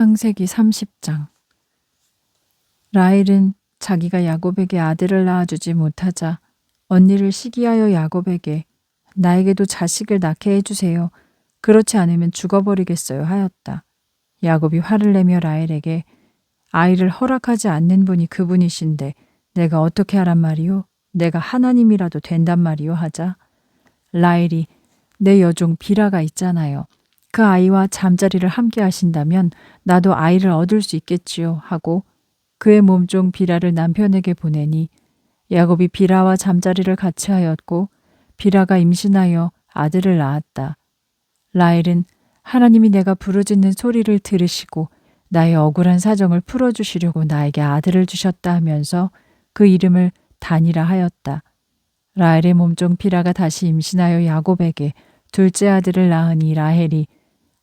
창세기 30장. 라헬은 자기가 야곱에게 아들을 낳아주지 못하자 언니를 시기하여 야곱에게 나에게도 자식을 낳게 해주세요. 그렇지 않으면 죽어버리겠어요 하였다. 야곱이 화를 내며 라헬에게 아이를 허락하지 않는 분이 그분이신데 내가 어떻게 하란 말이오? 내가 하나님이라도 된단 말이오 하자 라헬이 내 여종 비라가 있잖아요. 그 아이와 잠자리를 함께 하신다면 나도 아이를 얻을 수 있겠지요 하고 그의 몸종 비라를 남편에게 보내니 야곱이 비라와 잠자리를 같이 하였고 비라가 임신하여 아들을 낳았다. 라헬은 하나님이 내가 부르짖는 소리를 들으시고 나의 억울한 사정을 풀어주시려고 나에게 아들을 주셨다 하면서 그 이름을 단이라 하였다. 라헬의 몸종 비라가 다시 임신하여 야곱에게 둘째 아들을 낳으니 라헬이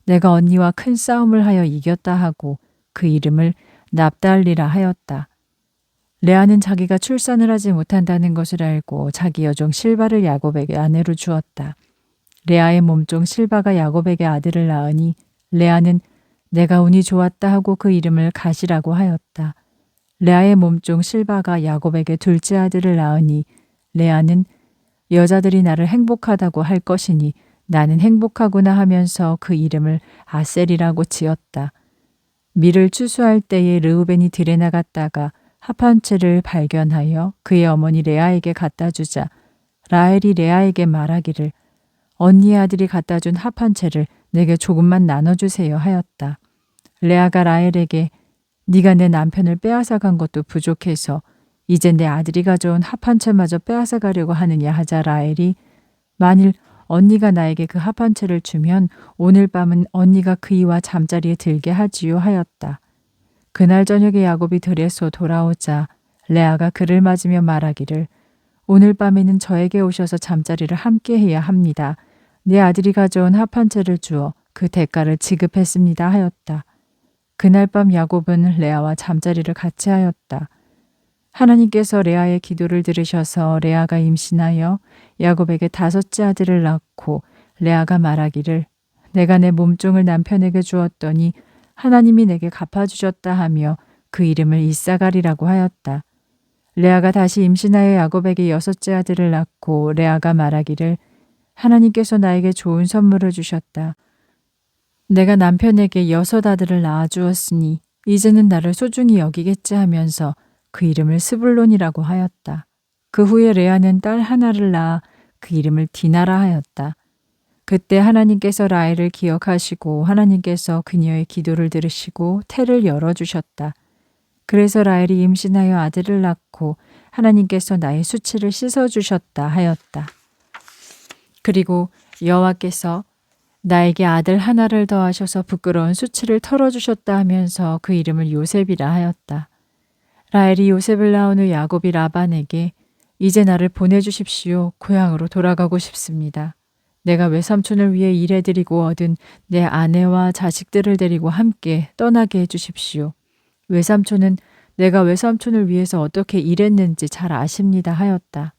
내가 언니와 큰 싸움을 하여 이겼다 하고 그 이름을 납달리라 하였다. 레아는 자기가 출산을 하지 못한다는 것을 알고 자기 여종 실바를 야곱에게 아내로 주었다. 레아의 몸종 실바가 야곱에게 아들을 낳으니 레아는 내가 운이 좋았다 하고 그 이름을 가시라고 하였다. 레아의 몸종 실바가 야곱에게 둘째 아들을 낳으니 레아는 여자들이 나를 행복하다고 할 것이니 나는 행복하구나 하면서 그 이름을 아셀이라고 지었다. 밀을 추수할 때에 르우벤이 들에 나갔다가 합 한 채를 발견하여 그의 어머니 레아에게 갖다 주자 라헬이 레아에게 말하기를 언니의 아들이 갖다 준 합 한 채를 내게 조금만 나눠주세요 하였다. 레아가 라헬에게 네가 내 남편을 빼앗아 간 것도 부족해서 이제 내 아들이 가져온 합 한 채마저 빼앗아 가려고 하느냐 하자 라헬이 만일 언니가 나에게 그 합 한 채를 주면 오늘 밤은 언니가 그이와 잠자리에 들게 하지요 하였다. 그날 저녁에 야곱이 들에서 돌아오자 레아가 그를 맞으며 말하기를 오늘 밤에는 저에게 오셔서 잠자리를 함께 해야 합니다. 내 아들이 가져온 합 한 채를 주어 그 대가를 지급했습니다 하였다. 그날 밤 야곱은 레아와 잠자리를 같이 하였다. 하나님께서 레아의 기도를 들으셔서 레아가 임신하여 야곱에게 다섯째 아들을 낳고 레아가 말하기를 내가 내 몸종을 남편에게 주었더니 하나님이 내게 갚아주셨다 하며 그 이름을 이사갈이라고 하였다. 레아가 다시 임신하여 야곱에게 여섯째 아들을 낳고 레아가 말하기를 하나님께서 나에게 좋은 선물을 주셨다. 내가 남편에게 여섯 아들을 낳아주었으니 이제는 나를 소중히 여기겠지 하면서 그 이름을 스불론이라고 하였다. 그 후에 레아는 딸 하나를 낳아 그 이름을 디나라 하였다. 그때 하나님께서 라헬을 기억하시고 하나님께서 그녀의 기도를 들으시고 태를 열어주셨다. 그래서 라헬이 임신하여 아들을 낳고 하나님께서 나의 수치를 씻어주셨다 하였다. 그리고 여호와께서 나에게 아들 하나를 더하셔서 부끄러운 수치를 털어주셨다 하면서 그 이름을 요셉이라 하였다. 라헬이 요셉을 낳은 후 야곱이 라반에게 이제 나를 보내주십시오. 고향으로 돌아가고 싶습니다. 내가 외삼촌을 위해 일해드리고 얻은 내 아내와 자식들을 데리고 함께 떠나게 해주십시오. 외삼촌은 내가 외삼촌을 위해서 어떻게 일했는지 잘 아십니다 하였다.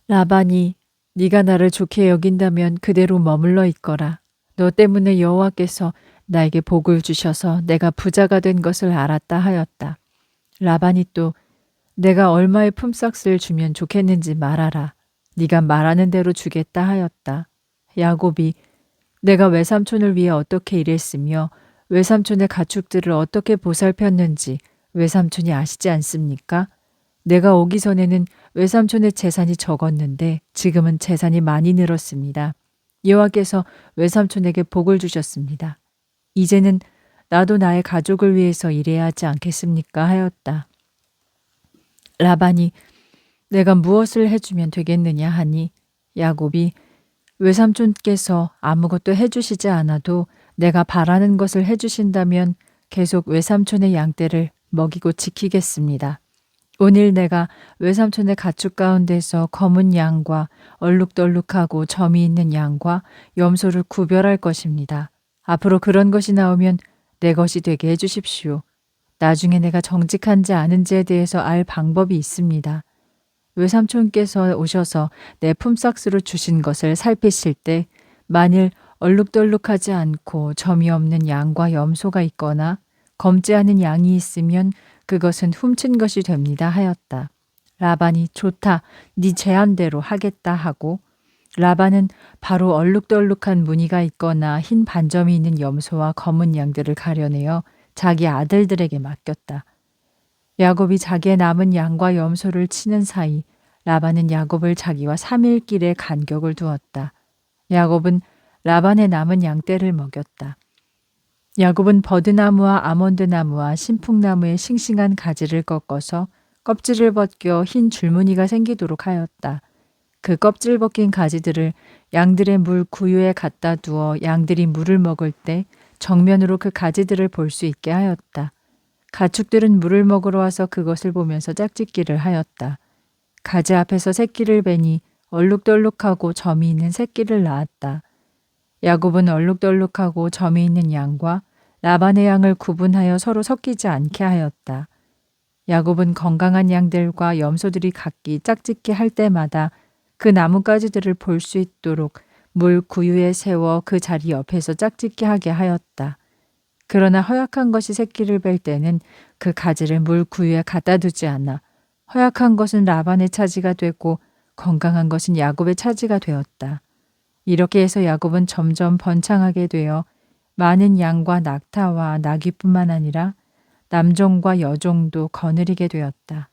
라반이 네가 나를 좋게 여긴다면 그대로 머물러 있거라. 너 때문에 여호와께서 나에게 복을 주셔서 내가 부자가 된 것을 알았다 하였다. 라반이 또 내가 얼마의 품삯을 주면 좋겠는지 말하라. 네가 말하는 대로 주겠다 하였다. 야곱이 내가 외삼촌을 위해 어떻게 일했으며 외삼촌의 가축들을 어떻게 보살폈는지 외삼촌이 아시지 않습니까? 내가 오기 전에는 외삼촌의 재산이 적었는데 지금은 재산이 많이 늘었습니다. 여호와께서 외삼촌에게 복을 주셨습니다. 이제는 나도 나의 가족을 위해서 일해야 하지 않겠습니까? 하였다. 라반이 내가 무엇을 해주면 되겠느냐 하니 야곱이 외삼촌께서 아무것도 해주시지 않아도 내가 바라는 것을 해주신다면 계속 외삼촌의 양떼를 먹이고 지키겠습니다. 오늘 내가 외삼촌의 가축 가운데서 검은 양과 얼룩덜룩하고 점이 있는 양과 염소를 구별할 것입니다. 앞으로 그런 것이 나오면 내 것이 되게 해주십시오. 나중에 내가 정직한지 아닌지에 대해서 알 방법이 있습니다. 외삼촌께서 오셔서 내 품삯으로 주신 것을 살피실 때 만일 얼룩덜룩하지 않고 점이 없는 양과 염소가 있거나 검지 않은 양이 있으면 그것은 훔친 것이 됩니다 하였다. 라반이 좋다, 네 제안대로 하겠다 하고 라반은 바로 얼룩덜룩한 무늬가 있거나 흰 반점이 있는 염소와 검은 양들을 가려내어 자기 아들들에게 맡겼다. 야곱이 자기의 남은 양과 염소를 치는 사이 라반은 야곱을 자기와 3일 길의 간격을 두었다. 야곱은 라반의 남은 양떼를 먹였다. 야곱은 버드나무와 아몬드나무와 신풍나무의 싱싱한 가지를 꺾어서 껍질을 벗겨 흰 줄무늬가 생기도록 하였다. 그 껍질 벗긴 가지들을 양들의 물 구유에 갖다 두어 양들이 물을 먹을 때 정면으로 그 가지들을 볼 수 있게 하였다. 가축들은 물을 먹으러 와서 그것을 보면서 짝짓기를 하였다. 가지 앞에서 새끼를 베니 얼룩덜룩하고 점이 있는 새끼를 낳았다. 야곱은 얼룩덜룩하고 점이 있는 양과 라반의 양을 구분하여 서로 섞이지 않게 하였다. 야곱은 건강한 양들과 염소들이 각기 짝짓기 할 때마다 그 나뭇가지들을 볼 수 있도록 물 구유에 세워 그 자리 옆에서 짝짓기 하게 하였다. 그러나 허약한 것이 새끼를 뵐 때는 그 가지를 물 구유에 갖다 두지 않아 허약한 것은 라반의 차지가 되고 건강한 것은 야곱의 차지가 되었다. 이렇게 해서 야곱은 점점 번창하게 되어 많은 양과 낙타와 나귀뿐만 아니라 남종과 여종도 거느리게 되었다.